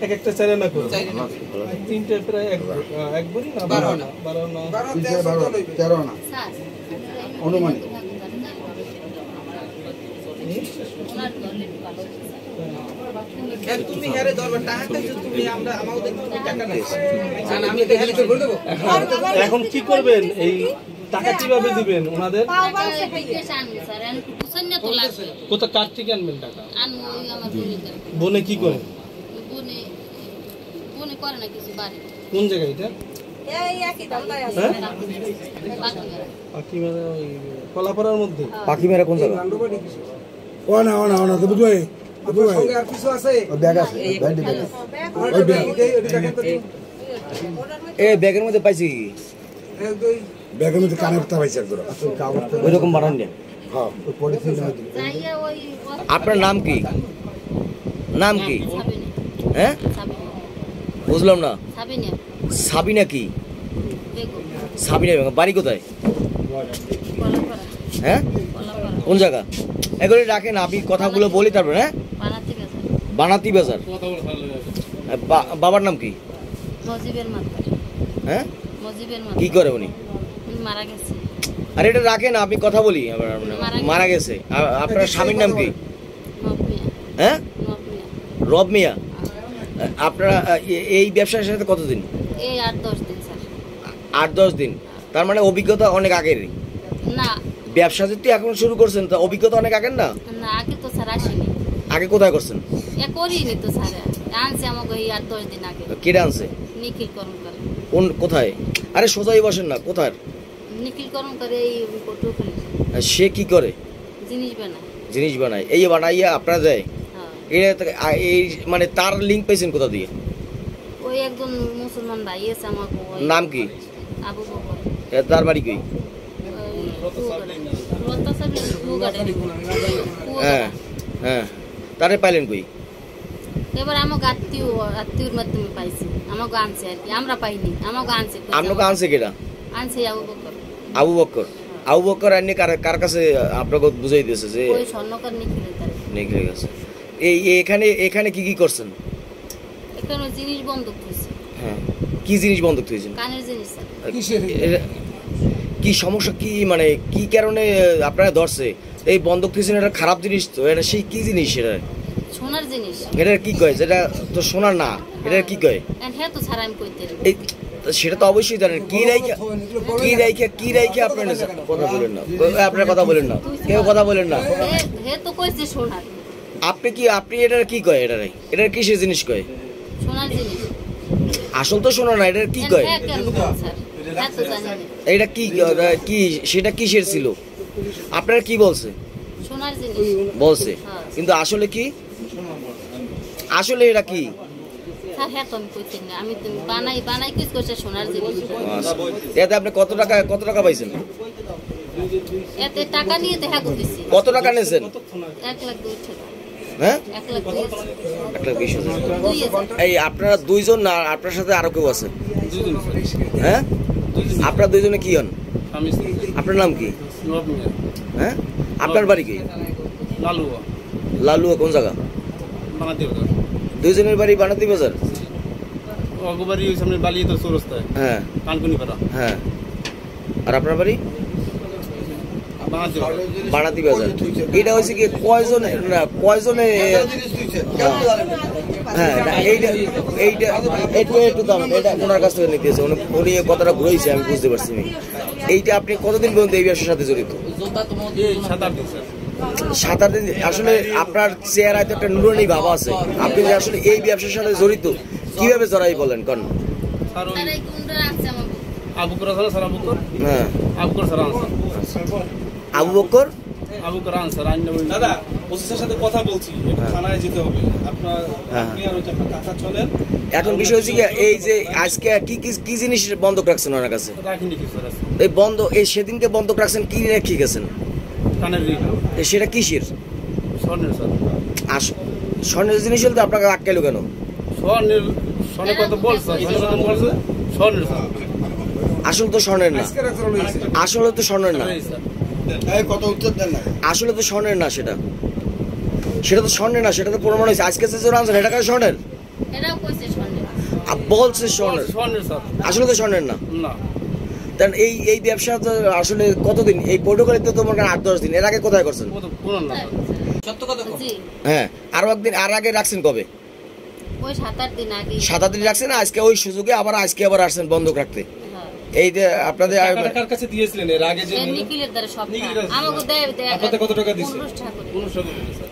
এক একটা চারে না করে তিনটে প্রায় এক ভরি না 12 না 13 না অনুমানিক তুমি হেরে ধরবে টাকা খাইছো তুমি আমরা আমাদের টাকা নাই আমি এখন কি করবেন এই টাকা কিভাবে দিবেন ওনাদের কোথা কার থেকে আনবেন টাকা বনে কি করে কোন জায়গায় এটা পাখিমেরা ওই কলাপাড়ার মধ্যে পাখিমেরা কোন জায়গা ও না তো বুঝবে সঙ্গে আর কিছু আছে ব্যাগ আছে এই ব্যাগের মধ্যে পাইছি ব্যাগের মধ্যে কানেরটা পাইছি একদম ওই রকম বানান না হ্যাঁ ওই পলিথিন আপনার নাম কি হ্যাঁ বুঝলাম না সাবিনা কি সাবিনা বাড়ি কোথায় হ্যাঁ কোন জায়গা এগুলো রাখেন আপনি কথাগুলো বলি তারপর হ্যাঁ বানাতি বাজার বাবার নাম কি হ্যাঁ কি করে উনি আরে এটা রাখেন আপনি কথা বলি মারা গেছে আপনার স্বামীর নাম কি হ্যাঁ রব মিয়া আপনারা এই ব্যবসার সাথে কতদিন 8-10 দিন তার মানে অভিজ্ঞতা অনেক আগের না ব্যবসা যদি এখন শুরু করছেন তা অভিজ্ঞতা অনেক আগের না আগে তো স্যার আসেনি আগে কোথায় করছেন করিনি তো স্যার আনছে আমাকে এই 8-10 দিন আগে কেডা আনছে নিখিল কর্মকার কোন কোথায় আরে সোজাই বসেন না কোথায় নিখিল কর্মকার এই কোটুকুলি সে কি করে জিনিস বানায় এই বানাইয়া আপনারা দেয় এই মানে তার লিংক পাইছেন কোথা দিয়ে ওই একজন মুসলমান ভাই এসে আমাকে নাম কি আবু বকর তার বাড়ি কই হ্যাঁ তারে পাইলেন কই এবার আমাকে আত্মীয়র মাধ্যমে পাইছি আমাকে আনছে আর কি আমরা পাইনি আমাকে আনছে আপনাকে আনছে কেডা আনছে আবু বকর আইনি কার কাছে আপনাকে বুঝাই দিয়েছে যে ওই স্বর্ণকার নিখিলের কাছে এই এখানে কি করছেন এখানে জিনিস বন্ধক থইছে হ্যাঁ কি জিনিস বন্ধক থইছেন কানের জিনিস কি সমস্যা কি মানে কি কারণে আপনারা ধরছে এই বন্ধক থইছেন এটা খারাপ জিনিস তো এটা সেই কি জিনিস এটা সোনার জিনিস এটা কি কয় যেটা তো সোনার না এটা কি কয় হ্যাঁ তো ছাড়া আমি কইতে এই সেটা তো অবশ্যই জানেন কি রাইখা আপনারা কথা বলেন না আপনারা কথা বলেন না কেউ কথা বলেন না হে তো কইছে সোনার আপনি এটা কি কয় এটা কিসের জিনিস কয় সোনার জিনিস আসল তো সোনা না এটা কি কয় এটা কি সেটা কিসের ছিল আপনারা কি বলছে সোনার জিনিস বলছে কিন্তু আসলে কি আসলে এটা কি স্যার হ্যাঁ তো আমি কইতে না আমি তো বানাই কইছ কইছে সোনার জিনিস এতে আপনি কত টাকা পাইছেন এতে টাকা নিয়ে দেখা করতেছি কত টাকা নিয়েছেন 1 লাখ 2 টাকা হ্যাঁ 1,20,000 এই আপনারা দুইজন না আপনার সাথে আরো কেউ আছে হ্যাঁ আপনারা দুইজনে কি হন আপনার নাম কি হ্যাঁ আপনার বাড়ি কি লালুয়া কোন জায়গা দুইজনের বাড়ি বানাতি বাজার হ্যাঁ হ্যাঁ আর আপনার বাড়ি বানাতি বাজার এটা হচ্ছে কি কয়জনে হ্যাঁ একটু দাম এটা ওনার কাছ থেকে নিতেছে উনি কথাটা ঘুরেছে আমি বুঝতে পারছি এইটা আপনি কতদিন পর্যন্ত এই ব্যবসার সাথে জড়িত 7-8 দিন আসলে আপনার চেহারায় তো একটা নুরানি ভাব আছে আপনি যে আসলে এই ব্যবসার সাথে জড়িত কিভাবে জড়াই বলেন কোন আবু বকর আনসার দাদা ওসির সাথে কথা বলছি থানায় যেতে হবে আপনার আপনি আর ওই কাকা চলেন এখন বিষয় হচ্ছে এই যে আজকে কি জিনিস বন্ধক রাখছেন ওনার কাছে এই এই সেদিনকে বন্ধক রাখছেন কি রেখে গেছেন সেটা কিসের স্বর্ণের জিনিস হলে আপনাকে আটকাইলো কেন আসলে তো স্বর্ণের না আসলে তো স্বর্ণের না সেটা সেটা তো স্বর্ণের না, সেটা তো প্রমাণ হয়েছে। আজকে যে জোর আনছেন এটা কার স্বর্ণের? এটাও কইছে স্বর্ণের। বলছে স্বর্ণের, স্বর্ণের স্যার আসলে তো স্বর্ণের না। না কারণ এই ব্যবসা তো আসলে কতদিন, এই প্রোটোকলে তো তোমার 8-10 দিন, এর আগে কোথায় করছেন? ও তো পুরান না সত্য কথা কও। জি হ্যাঁ, আরো একদিন আর আগে রাখছেন কবে? ওই 7-8 দিন আগে। 7 দিন রাখছেন, আজকে ওই সুযোগে আবার আসছেন বন্ধক রাখতে। হ্যাঁ। এই যে আপনাদের টাকাটা কার কাছে দিয়েছিলেন এর আগে যে এই নিখিলের দ্বারা সব নিখিলের দ্বারা আমাকে দেয় আপনাদের কত টাকা দিছে? 15 টাকা করে। 1500 টাকা দিছে।